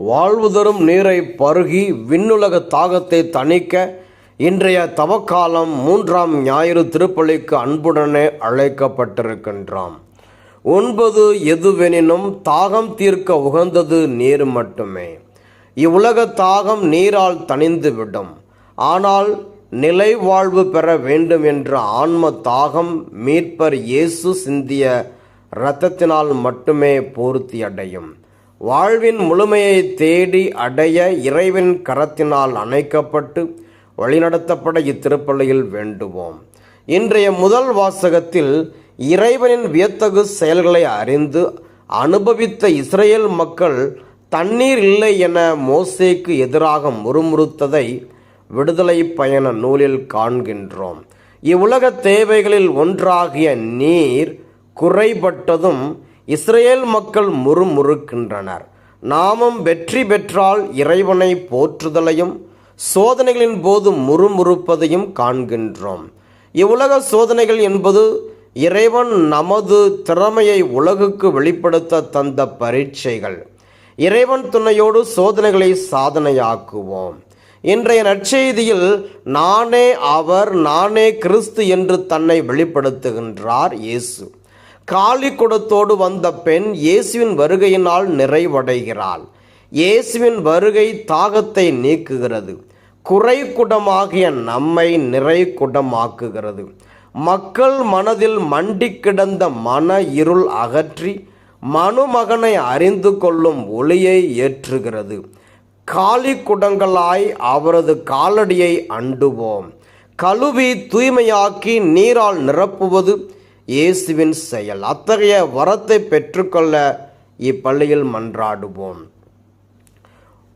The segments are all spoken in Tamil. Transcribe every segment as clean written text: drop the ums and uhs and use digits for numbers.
வாழ்வு தரும் நீரை பருகி விண்ணுலக தாகத்தை தணிக்க இன்றைய தவக்காலம் 3ஆம் ஞாயிறு திருப்பலிக்கு அன்புடனே அழைக்கப்பட்டிருக்கின்றோம். 9 எதுவெனினும் தாகம் தீர்க்க உகந்தது நீர் மட்டுமே. இவ்வுலக தாகம் நீரால் தணிந்துவிடும். ஆனால் நிலை வாழ்வு பெற வேண்டும் என்ற ஆன்ம தாகம் மீட்பர் இயேசு சிந்திய இரத்தத்தினால் மட்டுமே பூர்த்தியடையும். வாழ்வின் முழுமையை தேடி அடைய இறைவன் கரத்தினால் அணைக்கப்பட்டு வழிநடத்தப்பட இத்திருப்பலியில் வேண்டுவோம். இன்றைய முதல் வாசகத்தில் இறைவனின் வியத்தகு செயல்களை அறிந்து அனுபவித்த இஸ்ரேல் மக்கள் தண்ணீர் இல்லை என மோசேக்கு எதிராக முறுமுறுத்ததை விடுதலை பயண நூலில் காண்கின்றோம். இவ்வுலக தேவைகளில் ஒன்றாகிய நீர் குறைபட்டதும் இஸ்ரேல் மக்கள் முறுமுறுக்கின்றனர். நாமும் வெற்றி பெற்றால் இறைவனை போற்றுதலையும் சோதனைகளின் போது முறுமுறுப்பதையும் காண்கின்றோம். இவ்வுலக சோதனைகள் என்பது இறைவன் நமது திறமையை உலகுக்கு வெளிப்படுத்த தந்த பரீட்சைகள். இறைவன் துணையோடு சோதனைகளை சாதனையாக்குவோம். இன்றைய நற்செய்தியில் நானே அவர், நானே கிறிஸ்து என்று தன்னை வெளிப்படுத்துகின்றார் இயேசு. காலி குடத்தோடு வந்த பெண் இயேசுவின் வருகையினால் நிறைவடைகிறாள். இயேசுவின் வருகை தாகத்தை நீக்குகிறது. குறை குடமாகிய நம்மை நிறை குடமாக்குகிறது. மக்கள் மனதில் மண்டி கிடந்த மன இருள் அகற்றி மனுமகனை அறிந்து கொள்ளும் ஒளியை ஏற்றுகிறது. காலி குடங்களாய் அவரது காலடியை அண்டுவோம். கழுவி தூய்மையாக்கி நீரால் நிரப்புவது இயேசுவின் செயல். அத்தகைய வரத்தை பெற்றுக்கொள்ள இப்பள்ளியில் மன்றாடுவோம்.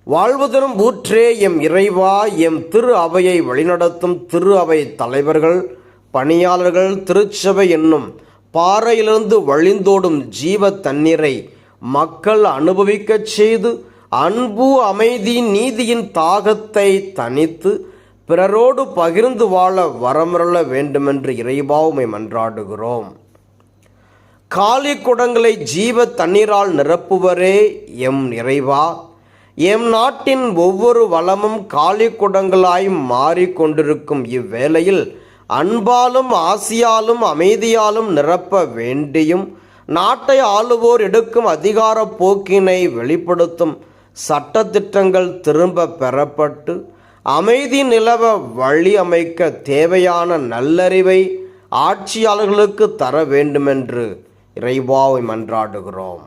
வாழ்வதரும் ஊற்றே எம் இறைவா, எம் திரு அவையை வழிநடத்தும் திரு அவை தலைவர்கள், பணியாளர்கள், திருச்சபை என்னும் பாறையிலிருந்து வழிந்தோடும் ஜீவ தண்ணீரை மக்கள் அனுபவிக்கச் செய்து அன்பு, அமைதி, நீதியின் தாகத்தை தணித்து பிறரோடு பகிர்ந்து வாழ வரமருள வேண்டுமென்று இறைவா உம்மை மன்றாடுகிறோம். காலி குடங்களை ஜீவ தண்ணீரால் நிரப்புவரே எம் இறைவா. எம் நாட்டின் ஒவ்வொரு வளமும் காலி குடங்களாய் மாறிக்கொண்டிருக்கும் இவ்வேளையில் அன்பாலும் ஆசியாலும் அமைதியாலும் நிரப்ப வேண்டியும் நாட்டை ஆளுவோர் எடுக்கும் அதிகார போக்கினை வெளிப்படுத்தும் சட்டத்திட்டங்கள் திரும்ப பெறப்பட்டு அமைதி நிலவ வழி அமைக்க தேவையான நல்லறிவை ஆட்சியாளர்களுக்கு தர வேண்டுமென்று இறைவாவை மன்றாடுகிறோம்.